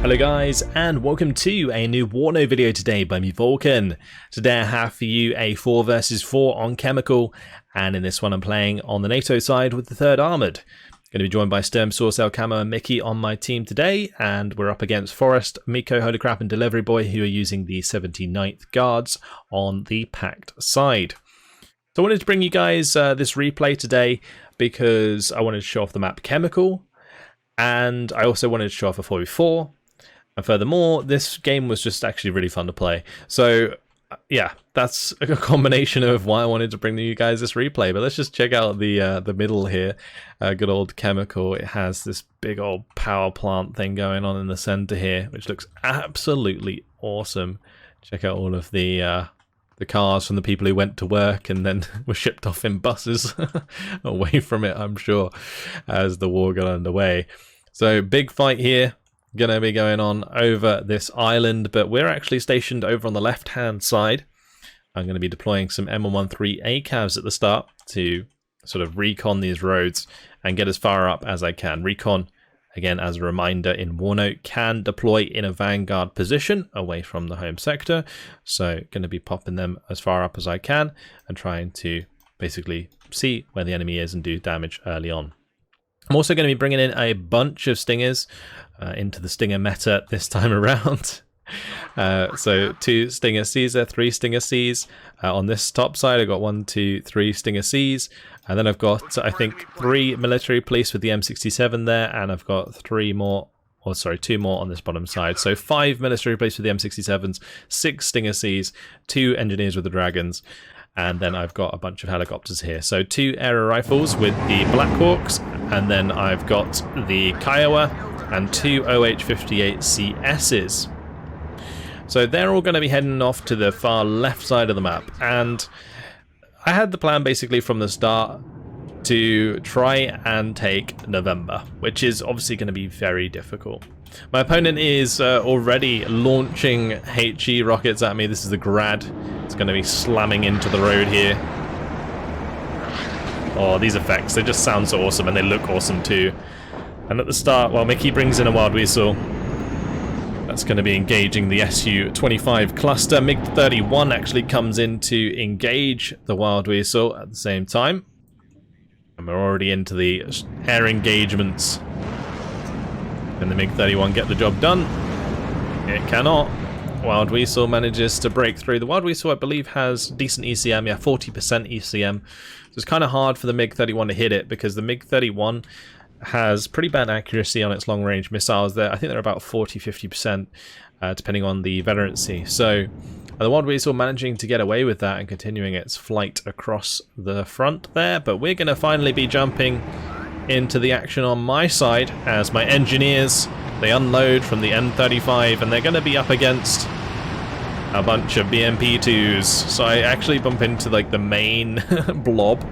Hello guys, and welcome to a new WARNO video today by me, Vulcan. Today I have for you a 4 versus 4 on Chemical, and in this one I'm playing on the NATO side with the 3rd Armoured. Going to be joined by Sturm, Sorcel, Camo and Mickey on my team today, and we're up against Forest, Miko, Holy Crap and Delivery Boy, who are using the 79th Guards on the Pact side. So I wanted to bring you guys this replay today because I wanted to show off the map Chemical, and I also wanted to show off a 4v4. And furthermore, this game was just actually really fun to play. So yeah, that's a combination of why I wanted to bring you guys this replay. But let's just check out the middle here. Good old Chemical. It has this big old power plant thing going on in the center here, which looks absolutely awesome. Check out all of the cars from the people who went to work and then were shipped off in buses away from it, I'm sure, as the war got underway. So big fight here. Gonna be going on over this island, but we're actually stationed over on the left hand side. I'm going to be deploying some M113 ACAVs at the start to sort of recon these roads and get as far up as I can. Recon, again as a reminder, in WARNO can deploy in a vanguard position away from the home sector, so going to be popping them as far up as I can and trying to basically see where the enemy is and do damage early on. I'm also going to be bringing in a bunch of Stingers into the Stinger meta this time around. So 2 Stinger Caesar, 3 Stinger Cs. On this top side I've got 1, 2, 3 Stinger Cs, and then I've got, I think, 3 military police with the M67 there, and I've got 2 more on this bottom side. So 5 military police with the M67s, 6 Stinger Cs, 2 engineers with the Dragons, and then I've got a bunch of helicopters here. So 2 aero rifles with the Blackhawks, and then I've got the Kiowa and 2 OH-58 CSs. So they're all going to be heading off to the far left side of the map, and I had the plan basically from the start to try and take November, which is obviously going to be very difficult. My opponent is already launching HE rockets at me. This is the Grad. It's going to be slamming into the road here. Oh, these effects, they just sound so awesome, and they look awesome too. And at the start, well, Mickey brings in a Wild Weasel. That's going to be engaging the Su-25 cluster. MiG-31 actually comes in to engage the Wild Weasel at the same time. And we're already into the air engagements. Can the MiG-31 get the job done? It cannot. Wild Weasel manages to break through. The Wild Weasel, I believe, has decent ECM, yeah, 40% ECM. So it's kind of hard for the MiG-31 to hit it because the MiG-31 has pretty bad accuracy on its long-range missiles. I think they're about 40-50%, depending on the veterancy. So the Wild Weasel managing to get away with that and continuing its flight across the front there. But we're going to finally be jumping into the action on my side as my engineers, they unload from the M35, and they're going to be up against a bunch of BMP-2s. So I actually bump into like the main blob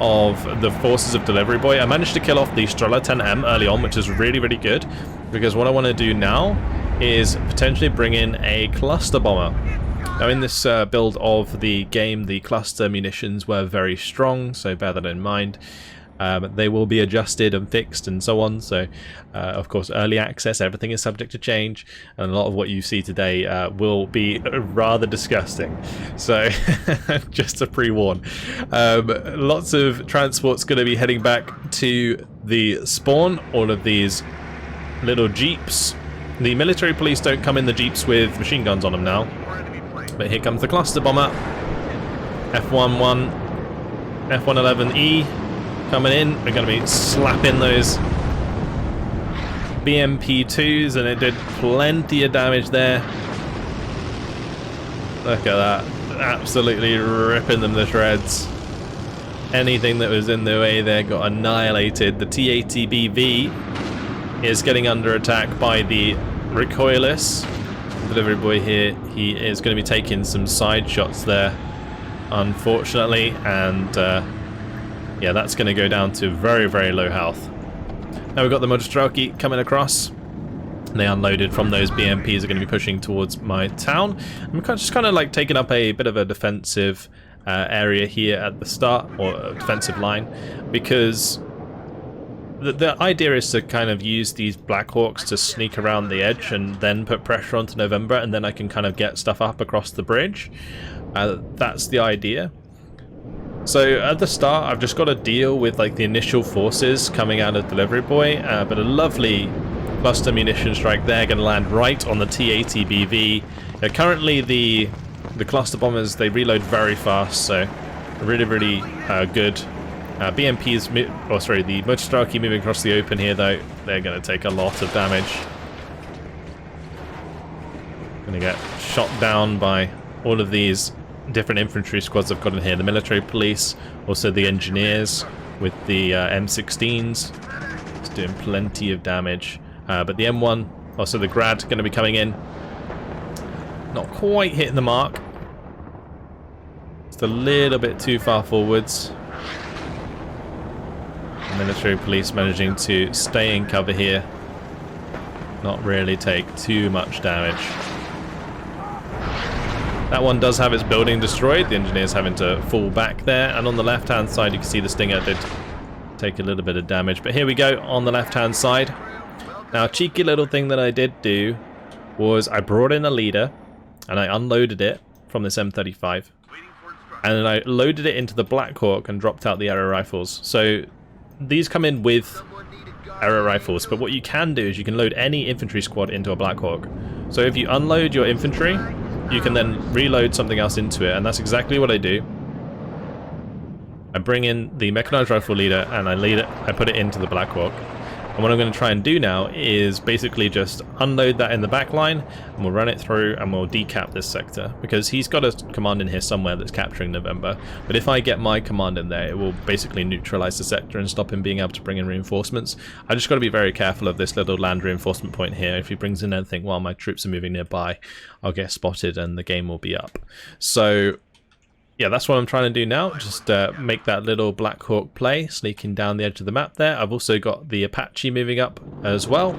of the forces of Delivery Boy. I managed to kill off the Strela 10M early on, which is really, really good, because what I want to do now is potentially bring in a cluster bomber. Now in this build of the game, the cluster munitions were very strong, so bear that in mind. They will be adjusted and fixed and so on, so of course early access, everything is subject to change, and a lot of what you see today will be rather disgusting, so just to pre-warn. Lots of transport's going to be heading back to the spawn, all of these little jeeps. The military police don't come in the jeeps with machine guns on them now, but here comes the cluster bomber, F11E coming in. We're going to be slapping those BMP-2s, and it did plenty of damage there. Look at that. Absolutely ripping them to shreds. Anything that was in the way there got annihilated. The T-80BV is getting under attack by the recoilless. Delivery Boy here, he is going to be taking some side shots there, unfortunately, and yeah, that's going to go down to very, very low health. Now we've got the Motostrelki coming across. They unloaded from those BMPs, are going to be pushing towards my town. I'm just kind of like taking up a bit of a defensive area here at the start, or a defensive line, because the idea is to kind of use these Black Hawks to sneak around the edge and then put pressure onto November, and then I can kind of get stuff up across the bridge. That's the idea. So at the start, I've just got to deal with like the initial forces coming out of Delivery Boy, but a lovely cluster munition strike there, going to land right on the T-80 BV. Currently, the cluster bombers, they reload very fast, so really good. BMP's, or sorry, the Motostrelki moving across the open here, though, they're going to take a lot of damage. Going to get shot down by all of these different infantry squads I've got in here. The military police, also the engineers with the M16s. It's doing plenty of damage. But the M1, also the Grad, going to be coming in. Not quite hitting the mark. Just a little bit too far forwards. The military police managing to stay in cover here. Not really take too much damage. That one does have its building destroyed. The engineer's having to fall back there. And on the left-hand side, you can see the Stinger did take a little bit of damage. But here we go on the left-hand side. Now, a cheeky little thing that I did do was I brought in a leader and I unloaded it from this M35. And then I loaded it into the Black Hawk and dropped out the arrow rifles. So these come in with arrow rifles, but what you can do is you can load any infantry squad into a Black Hawk. So if you unload your infantry, you can then reload something else into it, and that's exactly what I do. I bring in the mechanized rifle leader and I put it into the Black Hawk. And what I'm going to try and do now is basically just unload that in the back line, and we'll run it through and we'll decap this sector, because he's got a command in here somewhere that's capturing November. But if I get my command in there, it will basically neutralize the sector and stop him being able to bring in reinforcements. I just got to be very careful of this little land reinforcement point here. If he brings in anything while my troops are moving nearby, I'll get spotted and the game will be up. So yeah, that's what I'm trying to do now, just make that little Black Hawk play, sneaking down the edge of the map there. I've also got the Apache moving up as well,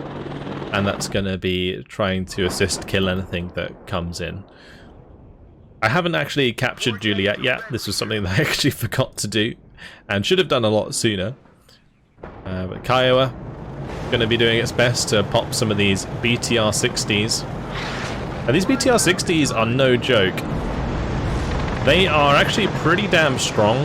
and that's going to be trying to assist kill anything that comes in. I haven't actually captured Juliet yet. This was something that I actually forgot to do, and should have done a lot sooner. But Kiowa going to be doing its best to pop some of these BTR-60s. And these BTR-60s are no joke. They are actually pretty damn strong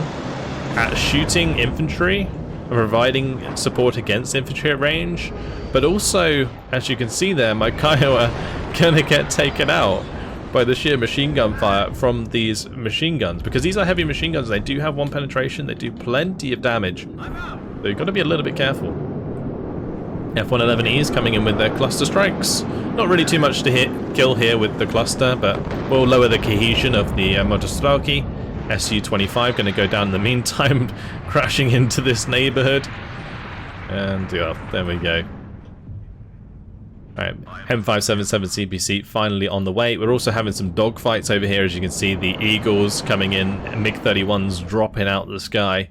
at shooting infantry and providing support against infantry at range, but also, as you can see there, my Kiowa gonna get taken out by the sheer machine gun fire from these machine guns, because these are heavy machine guns. They do have one penetration, they do plenty of damage, so you've got to be a little bit careful. F-111Es coming in with their cluster strikes. Not really too much to kill here with the cluster, but we'll lower the cohesion of the Motostrelki. Su-25 going to go down in the meantime, crashing into this neighborhood. And yeah, there we go. Alright, M577 CPC finally on the way. We're also having some dogfights over here, as you can see. The Eagles coming in, MiG-31s dropping out the sky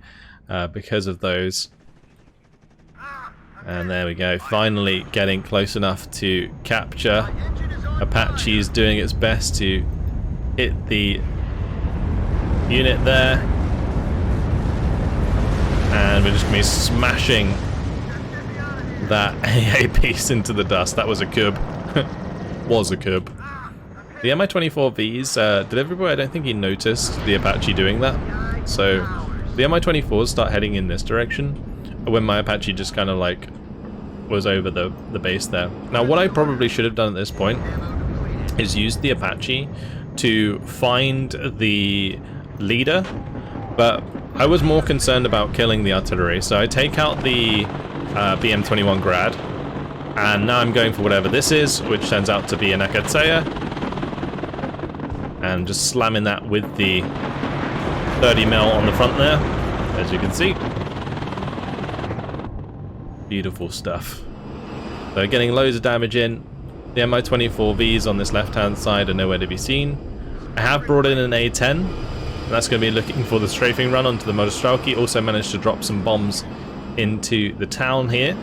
because of those. And there we go, finally getting close enough to capture. Apache's doing its best to hit the unit there. And we're just going to be smashing that AA piece into the dust. That was a cub. Was a cub. The Mi-24Vs, Delivery Boy, I don't think he noticed the Apache doing that. So the Mi-24s start heading in this direction when my Apache just kind of like was over the base there. Now what I probably should have done at this point is use the Apache to find the leader, but I was more concerned about killing the artillery, so I take out the BM-21 Grad, and now I'm going for whatever this is, which turns out to be an Akatsaya, and just slamming that with the 30mm on the front there, as you can see. Beautiful stuff. So getting loads of damage in. The Mi-24Vs on this left-hand side are nowhere to be seen. I have brought in an A-10, and that's going to be looking for the strafing run onto the Motostrelki. Also managed to drop some bombs into the town here.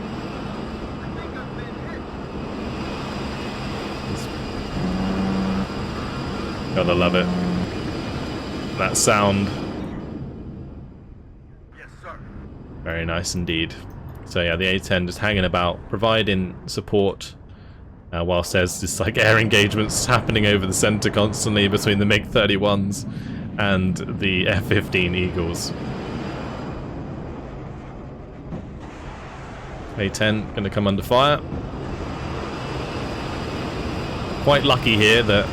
Gotta love it. That sound. Very nice indeed. So yeah, the A-10 just hanging about, providing support, whilst there's just like air engagements happening over the centre constantly between the MiG-31s and the F-15 Eagles. A-10 going to come under fire. Quite lucky here that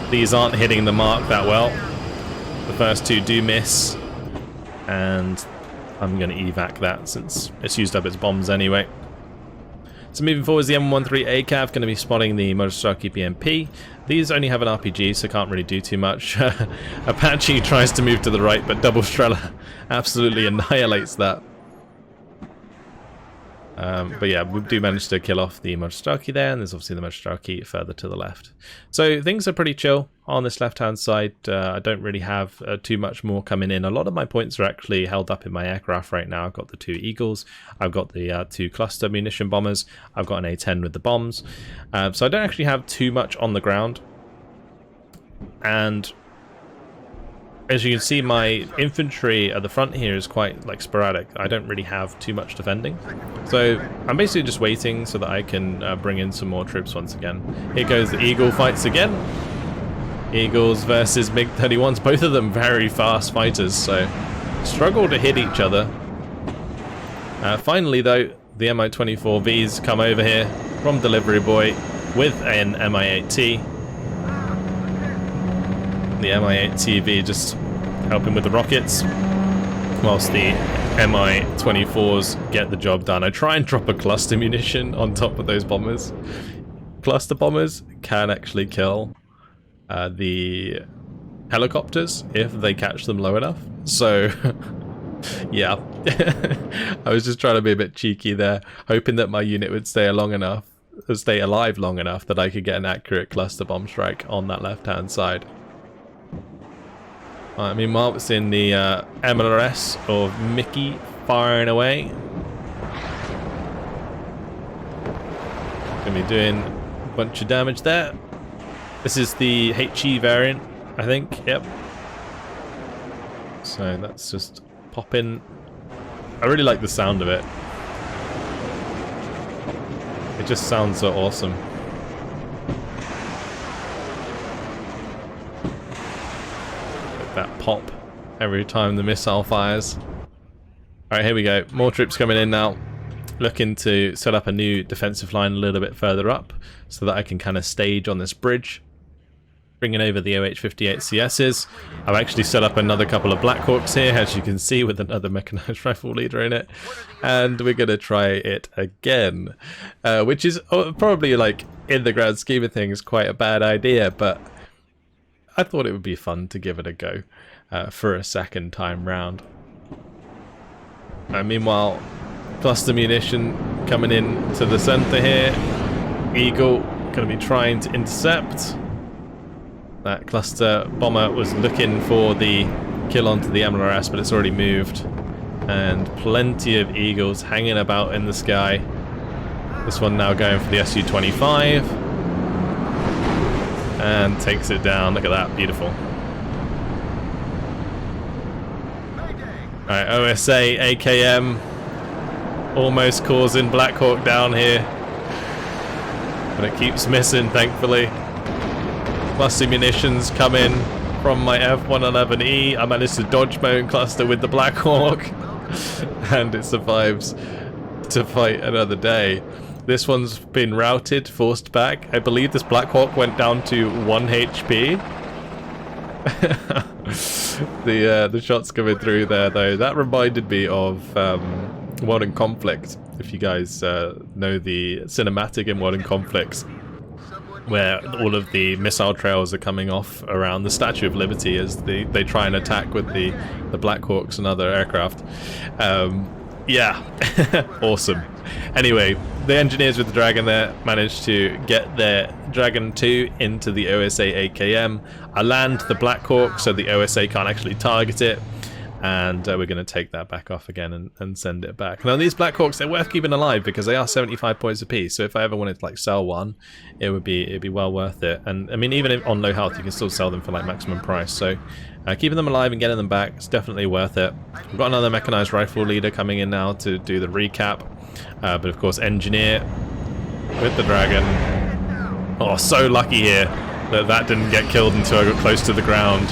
these aren't hitting the mark that well. The first two do miss, and I'm going to evac that since it's used up its bombs anyway. So moving forward is the M13 ACAV, going to be spotting the Motostraki BMP. These only have an RPG, so can't really do too much. Apache tries to move to the right, but Double Strela absolutely annihilates that. But yeah, we do manage to kill off the Motostraki there, and there's obviously the Motostraki further to the left. So things are pretty chill on this left-hand side. I don't really have too much more coming in. A lot of my points are actually held up in my aircraft right now. I've got the 2 Eagles, I've got the 2 cluster munition bombers, I've got an A-10 with the bombs. So I don't actually have too much on the ground. And as you can see, my infantry at the front here is quite like sporadic. I don't really have too much defending. So I'm basically just waiting so that I can bring in some more troops once again. Here goes the Eagle fights again. Eagles versus MiG-31s, both of them very fast fighters, so struggle to hit each other. Finally though, the Mi-24Vs come over here from Delivery Boy with an Mi-8T. The Mi-8TV just helping with the rockets, whilst the Mi-24s get the job done. I try and drop a cluster munition on top of those bombers. Cluster bombers can actually kill the helicopters if they catch them low enough. So yeah, I was just trying to be a bit cheeky there, hoping that my unit would stay alive long enough that I could get an accurate cluster bomb strike on that left-hand side. Meanwhile, it's in the MLRS of Mickey firing away. Gonna be doing a bunch of damage there. This is the HE variant, I think. Yep. So that's just popping. I really like the sound of it. It just sounds so awesome. That pop every time the missile fires. Alright, here we go. More troops coming in now. Looking to set up a new defensive line a little bit further up so that I can kind of stage on this bridge. Bringing over the OH-58CSs. I've actually set up another couple of Black Hawks here, as you can see, with another mechanized rifle leader in it. And we're going to try it again. Which is probably, like, in the grand scheme of things, quite a bad idea, but I thought it would be fun to give it a go for a second time round. Meanwhile, cluster munition coming in to the center here. Eagle going to be trying to intercept. That cluster bomber was looking for the kill onto the MLRS, but it's already moved. And plenty of Eagles hanging about in the sky. This one now going for the Su-25. And takes it down. Look at that, beautiful. Alright, OSA, AKM, almost causing Black Hawk down here. But it keeps missing, thankfully. Cluster munitions come in from my F-111E. I managed to dodge my own cluster with the Black Hawk. And it survives to fight another day. This one's been routed, forced back. I believe this Black Hawk went down to 1 HP. The shots coming through there, though, that reminded me of World in Conflict. If you guys know the cinematic in World in Conflict, where all of the missile trails are coming off around the Statue of Liberty as they try and attack with the Black Hawks and other aircraft. Yeah, awesome. Anyway, the engineers with the Dragon there managed to get their Dragon 2 into the OSA AKM. I land the Black Hawk so the OSA can't actually target it. And we're going to take that back off again and send it back. Now these Black Hawks, they're worth keeping alive because they are 75 points apiece. So if I ever wanted to like sell one, it'd be well worth it. And I mean, even on low health, you can still sell them for like maximum price. So keeping them alive and getting them back is definitely worth it. We've got another mechanized rifle leader coming in now to do the recap. But of course, engineer with the dragon. Oh, so lucky here that that didn't get killed until I got close to the ground.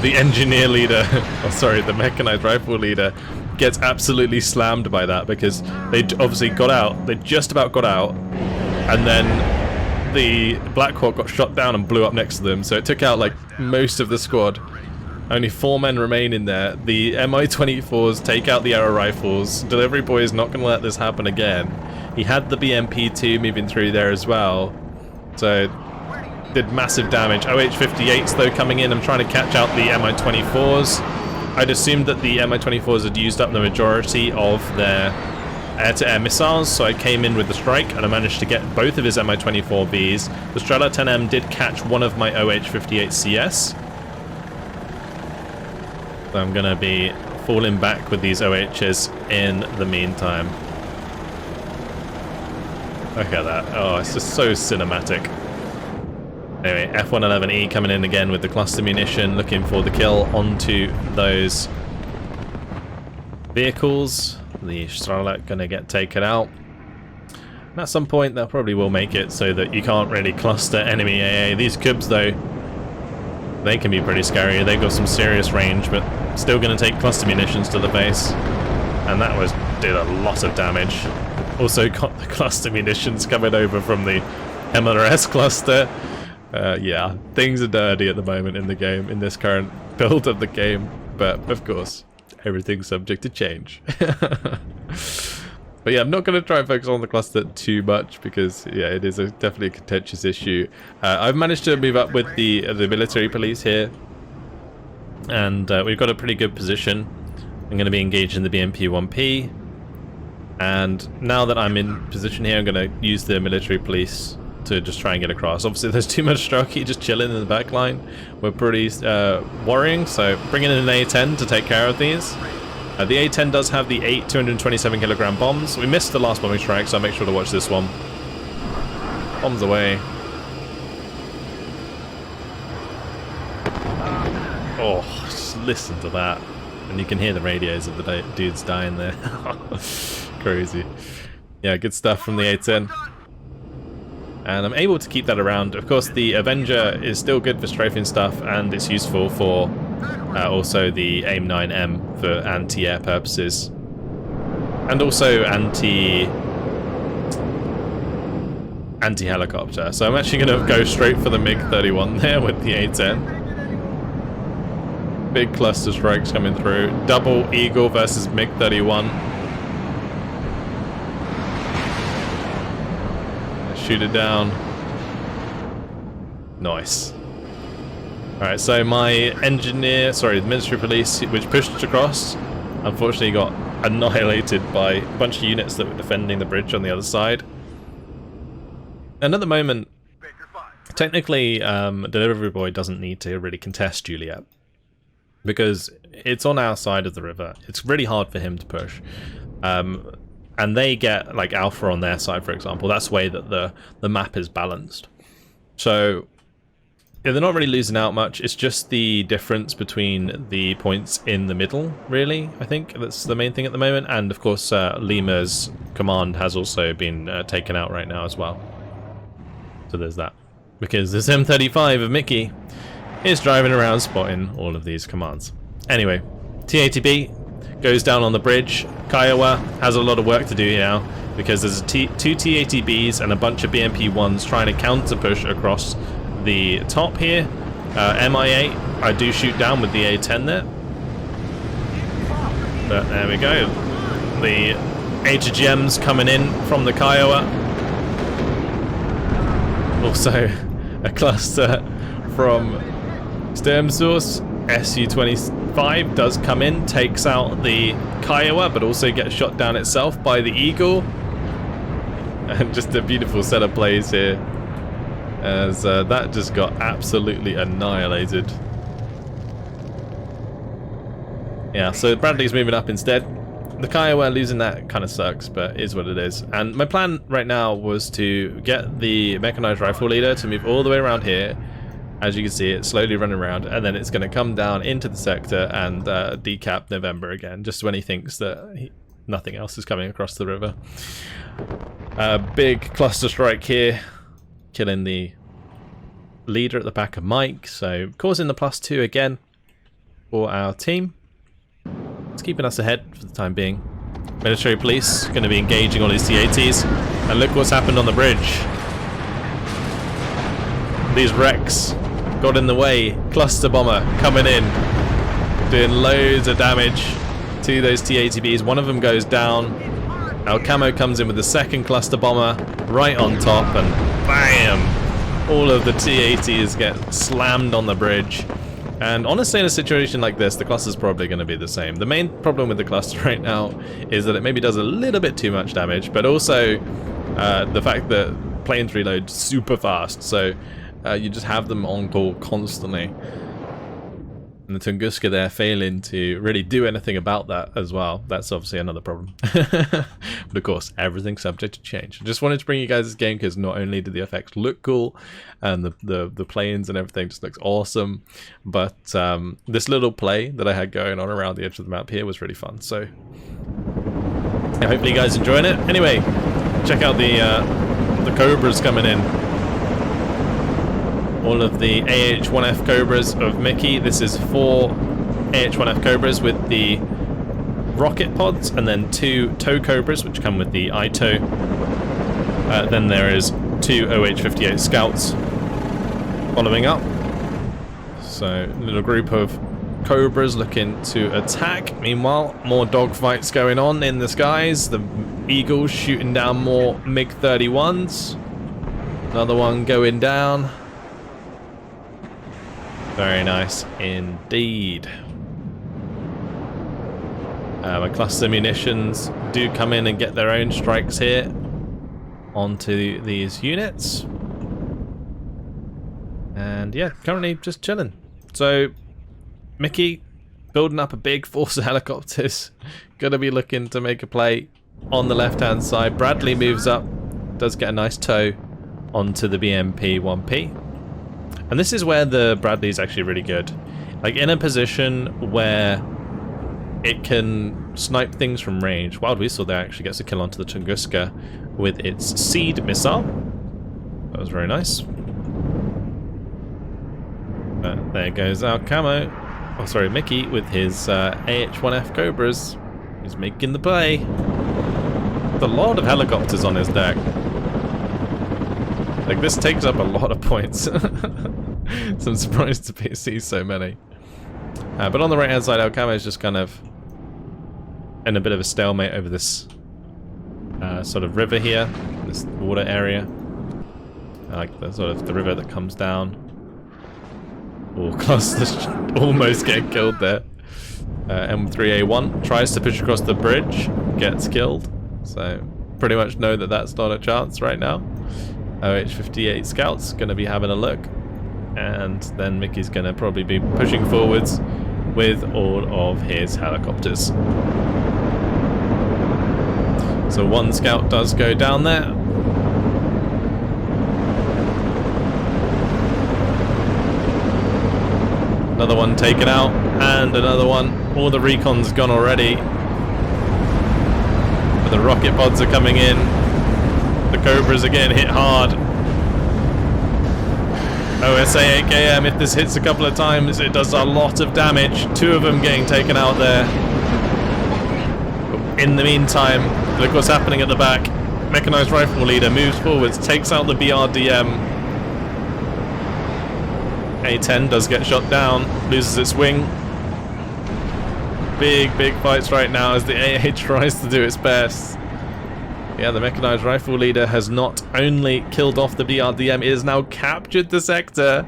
The engineer leader, oh sorry, the mechanized rifle leader gets absolutely slammed by that because they obviously got out, they just about got out, and then the Black Hawk got shot down and blew up next to them, so it took out like most of the squad. Only 4 men remain in there. The Mi-24s take out the arrow rifles. Delivery Boy is not going to let this happen again. He had the BMP-2 moving through there as well, so did massive damage. OH-58s though coming in. I'm trying to catch out the Mi-24s. I'd assumed that the Mi-24s had used up the majority of their air-to-air missiles, so I came in with the strike and I managed to get both of his Mi-24Vs. The Strela 10M did catch one of my OH-58 CS. So I'm going to be falling back with these OHs in the meantime. Look at that. Oh, it's just so cinematic. Anyway, F-111E coming in again with the cluster munition, looking for the kill onto those vehicles. The Strela going to get taken out. And at some point, they probably will make it so that you can't really cluster enemy AA. These Cubs, though, they can be pretty scary. They've got some serious range, but still going to take cluster munitions to the face. And that did a lot of damage. Also got the cluster munitions coming over from the MLRS cluster. Yeah, things are dirty at the moment in the game, in this current build of the game. But, of course, everything's subject to change. But yeah, I'm not going to try and focus on the cluster too much because, yeah, it is definitely a contentious issue. I've managed to move up with the military police here. And we've got a pretty good position. I'm going to be engaged in the BMP-1P. And now that I'm in position here, I'm going to use the military police to just try and get across. Obviously, there's too much Strelky just chilling in the back line. We're pretty worrying, so bringing in an A-10 to take care of these. The A-10 does have the 8 227 kilogram bombs. We missed the last bombing strike, so I'll make sure to watch this one. Bombs away. Oh, just listen to that. And you can hear the radios of the dudes dying there. Crazy. Yeah, good stuff from the A-10. And I'm able to keep that around. Of course, the Avenger is still good for strafing stuff, and it's useful for also the AIM-9M for anti-air purposes. And also anti-helicopter. So I'm actually going to go straight for the MiG-31 there with the A-10. Big cluster strikes coming through. Double Eagle versus MiG-31. Shoot it down. Nice. Alright, so my engineer, sorry, the military police, which pushed across, unfortunately got annihilated by a bunch of units that were defending the bridge on the other side. And at the moment, technically, Delivery Boy doesn't need to really contest Juliet, because it's on our side of the river. It's really hard for him to push. And they get like alpha on their side, for example. That's the way that the map is balanced. So yeah, they're not really losing out much. It's just the difference between the points in the middle, really. I think that's the main thing at the moment. And of course, Lima's command has also been taken out right now as well. So there's that. Because this M35 of Mickey is driving around spotting all of these commands. Anyway, T-80B goes down on the bridge. Kiowa has a lot of work to do now because there's two T-80Bs and a bunch of BMP-1s trying to counter push across the top here. MI8 I do shoot down with the A-10 there. But there we go. The HGM's coming in from the Kiowa. Also a cluster from Sturmsource. Su-25 does come in, takes out the Kiowa, but also gets shot down itself by the Eagle. And just a beautiful set of plays here, as that just got absolutely annihilated. Yeah, so Bradley's moving up instead. The Kiowa losing that kind of sucks, but is what it is. And my plan right now was to get the mechanized rifle leader to move all the way around here. As you can see, it's slowly running around, and then it's going to come down into the sector and decap November again, just when he thinks that nothing else is coming across the river. Big cluster strike here, killing the leader at the back of Mike, so causing the +2 again for our team. It's keeping us ahead for the time being. Military police going to be engaging all these T-80s, and look what's happened on the bridge. These wrecks got in the way. Cluster bomber coming in, doing loads of damage to those T-80Bs. One of them goes down. Our camo comes in with the second cluster bomber right on top, and bam! All of the T-80s get slammed on the bridge. And honestly, in a situation like this, the cluster's probably going to be the same. The main problem with the cluster right now is that it maybe does a little bit too much damage, but also the fact that planes reload super fast, so you just have them on call constantly. And the Tunguska there failing to really do anything about that as well. That's obviously another problem. But of course, everything's subject to change. I just wanted to bring you guys this game because not only did the effects look cool, and the planes and everything just looks awesome, but this little play that I had going on around the edge of the map here was really fun. So yeah, hopefully you guys enjoying it. Anyway, check out the Cobras coming in. All of the AH-1F Cobras of Mickey. This is 4 AH-1F Cobras with the rocket pods, and then 2 tow Cobras which come with the ITO. Then there is 2 OH-58 Scouts following up. So a little group of Cobras looking to attack. Meanwhile, more dogfights going on in the skies. The Eagles shooting down more MiG-31s. Another one going down. Very nice indeed. My cluster munitions do come in and get their own strikes here onto these units. And yeah, currently just chilling. So Mickey building up a big force of helicopters. Gonna be looking to make a play on the left hand side. Bradley moves up, does get a nice tow onto the BMP-1P. And this is where the Bradley is actually really good. Like in a position where it can snipe things from range. Wild Weasel there actually gets a kill onto the Tunguska with its seed missile. That was very nice. But there goes our camo. Oh, sorry, Mickey with his AH-1F Cobras. He's making the play. With a lot of helicopters on his deck. Like, this takes up a lot of points. So I'm surprised to see so many. But on the right hand side, our camo is just kind of in a bit of a stalemate over this sort of river here, this water area. I like the sort of the river that comes down. Oh, clusters almost getting killed there. M3A1 tries to push across the bridge, gets killed. So pretty much know that that's not a chance right now. OH-58 Scouts going to be having a look, and then Mickey's going to probably be pushing forwards with all of his helicopters. So one scout does go down there. Another one taken out, and another one. All the recon's gone already. But the rocket pods are coming in. The Cobras are getting hit hard. OSA-8KM, if this hits a couple of times, it does a lot of damage. 2 of them getting taken out there. In the meantime, look what's happening at the back. Mechanized Rifle Leader moves forwards, takes out the BRDM. A-10 does get shot down, loses its wing. Big fights right now as the AA tries to do its best. Yeah, the Mechanized Rifle Leader has not only killed off the BRDM, it has now captured the sector,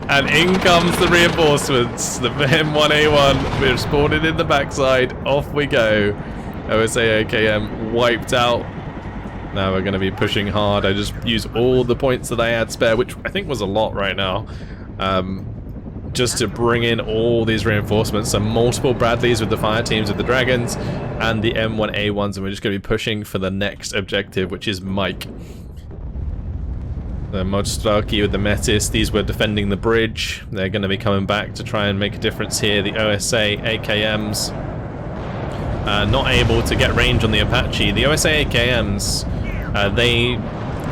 and in comes the reinforcements. The M1A1, we're spawning in the backside, off we go. OSA-AKM wiped out. Now we're going to be pushing hard. I just used all the points that I had spare, which I think was a lot right now, just to bring in all these reinforcements. So multiple Bradleys with the fire teams with the Dragons, and the M1A1s, and we're just going to be pushing for the next objective, which is Mike. The Modstarki with the Metis, these were defending the bridge. They're going to be coming back to try and make a difference here. The OSA AKMs not able to get range on the Apache. The OSA AKMs, they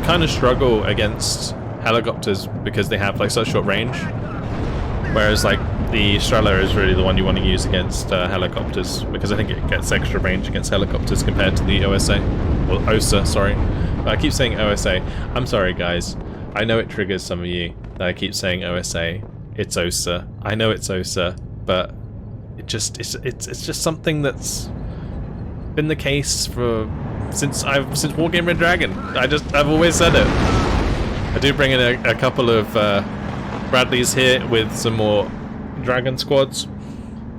kind of struggle against helicopters because they have like such short range, whereas like the Strela is really the one you want to use against helicopters, because I think it gets extra range against helicopters compared to the OSA, or OSA, sorry. I keep saying OSA. I'm sorry guys, I know it triggers some of you that I keep saying OSA. It's OSA. I know it's OSA, but it's just something that's been the case since Wargame Red Dragon. I've always said it. I do bring in a couple of Bradleys here with some more Dragon squads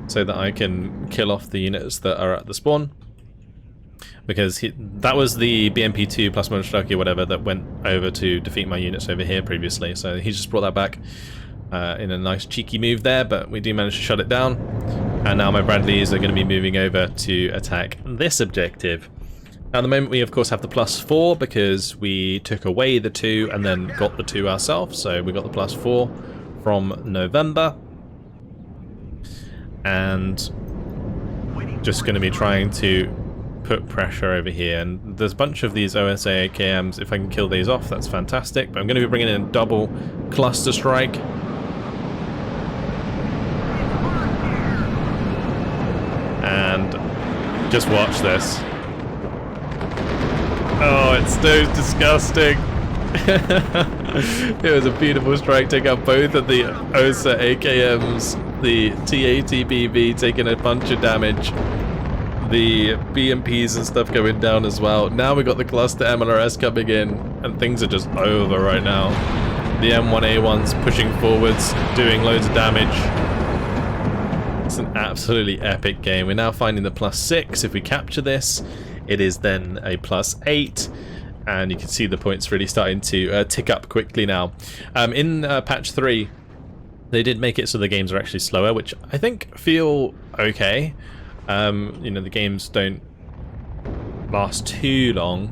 so that I can kill off the units that are at the spawn, because that was the BMP2 plus Monstraki or whatever that went over to defeat my units over here previously, so he just brought that back in a nice cheeky move there, but we do manage to shut it down, and now my Bradleys are going to be moving over to attack this objective. Now at the moment we of course have the +4 because we took away the 2 and then got the 2 ourselves, so we got the +4 from November, and just going to be trying to put pressure over here. And there's a bunch of these OSA AKMs. If I can kill these off, that's fantastic, but I'm going to be bringing in a double cluster strike. And just watch this. Oh, it's so disgusting. It was a beautiful strike, take out both of the OSA AKMs, the TATBV taking a bunch of damage, the BMPs and stuff going down as well. Now we got the cluster MLRS coming in, and things are just over right now. The M1A1's pushing forwards, doing loads of damage. It's an absolutely epic game. We're now finding the +6. If we capture this, it is then a +8, and you can see the points really starting to tick up quickly now. In patch 3, they did make it so the games are actually slower, which I think feel okay. You know, the games don't last too long,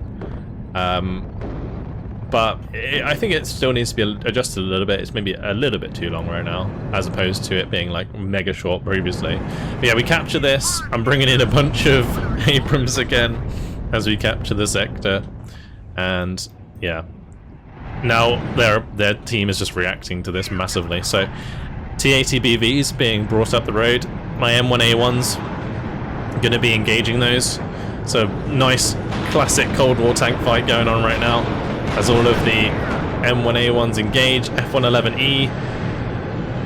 but I think it still needs to be adjusted a little bit. It's maybe a little bit too long right now, as opposed to it being like mega short previously. But yeah, we capture this. I'm bringing in a bunch of Abrams again as we capture the sector, and yeah, now their team is just reacting to this massively. So TATBVs being brought up the road. My M1A1s going to be engaging those. So nice classic Cold War tank fight going on right now, as all of the M1A1s engage. F111E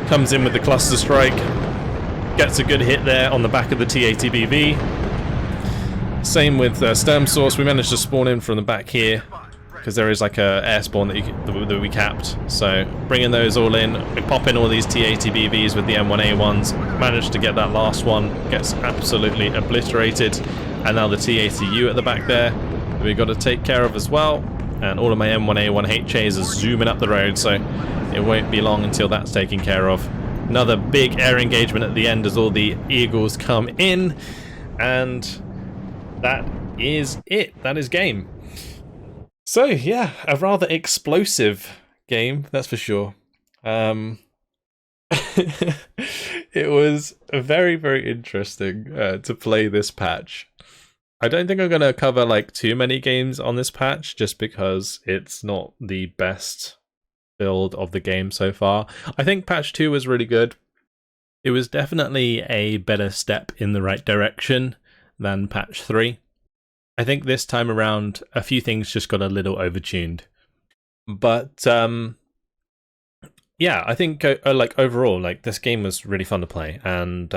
comes in with the cluster strike, gets a good hit there on the back of the TATBV. Same with Sturm Source. We managed to spawn in from the back here because there is like a air spawn that we capped. So bringing those all in, we pop in all these TATBVs with the M1A1s, managed to get that last one, gets absolutely obliterated, and now the TATU at the back there that we got to take care of as well. And all of my M1A1 HAs are zooming up the road, so it won't be long until that's taken care of. Another big air engagement at the end as all the Eagles come in, and that is it. That is game. So yeah, a rather explosive game, that's for sure. It was very, very interesting to play this patch. I don't think I'm going to cover like too many games on this patch, just because it's not the best build of the game so far. I think patch 2 was really good. It was definitely a better step in the right direction than patch 3. I think this time around a few things just got a little overtuned. But yeah, I think like overall, like this game was really fun to play, and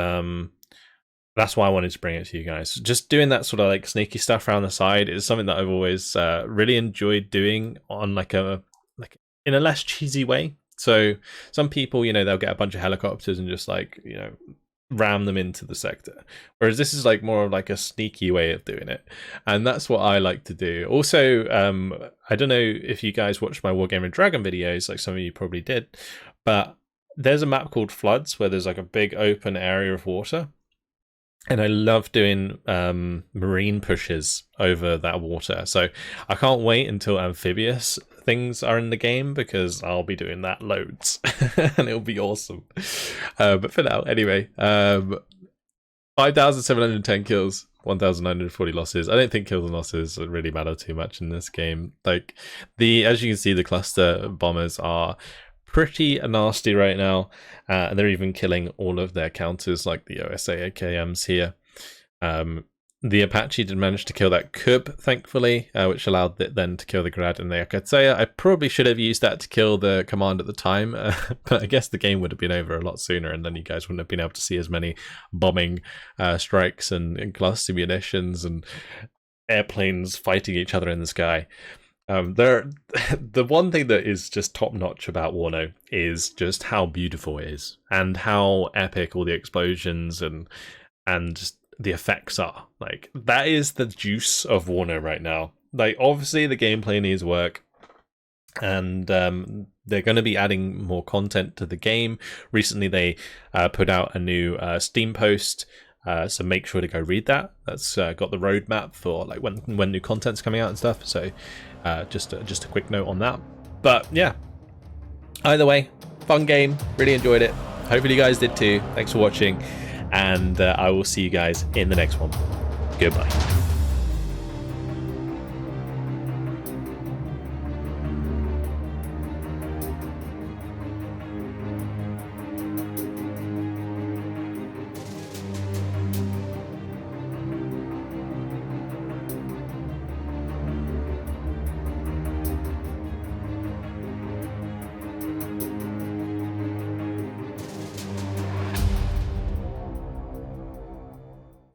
that's why I wanted to bring it to you guys. Just doing that sort of like sneaky stuff around the side is something that I've always really enjoyed doing on like in a less cheesy way. So some people, you know, they'll get a bunch of helicopters and just like, you know, ram them into the sector, whereas this is like more of like a sneaky way of doing it, and that's what I like to do. Also, I don't know if you guys watched my Wargame Red Dragon videos, like some of you probably did, but there's a map called Floods where there's like a big open area of water, and I love doing marine pushes over that water. So I can't wait until amphibious things are in the game, because I'll be doing that loads and it'll be awesome. But for now, anyway, 5,710 kills, 1,940 losses. I don't think kills and losses really matter too much in this game. Like, as you can see, the cluster bombers are pretty nasty right now. And they're even killing all of their counters, like the OSA AKMs here. The Apache did manage to kill that Kub, thankfully, which allowed it then to kill the Grad and the Akatsaya. I probably should have used that to kill the command at the time, but I guess the game would have been over a lot sooner, and then you guys wouldn't have been able to see as many bombing strikes and cluster munitions and airplanes fighting each other in the sky. The one thing that is just top notch about WARNO is just how beautiful it is, and how epic all the explosions and just the effects are. Like, that is the juice of WARNO right now. Like, obviously the gameplay needs work, and they're going to be adding more content to the game. Recently they put out a new Steam post, so make sure to go read that. That's got the roadmap for like when new content's coming out and stuff. So just a quick note on that. But yeah, either way, fun game, really enjoyed it. Hopefully you guys did too. Thanks for watching, and I will see you guys in the next one. Goodbye.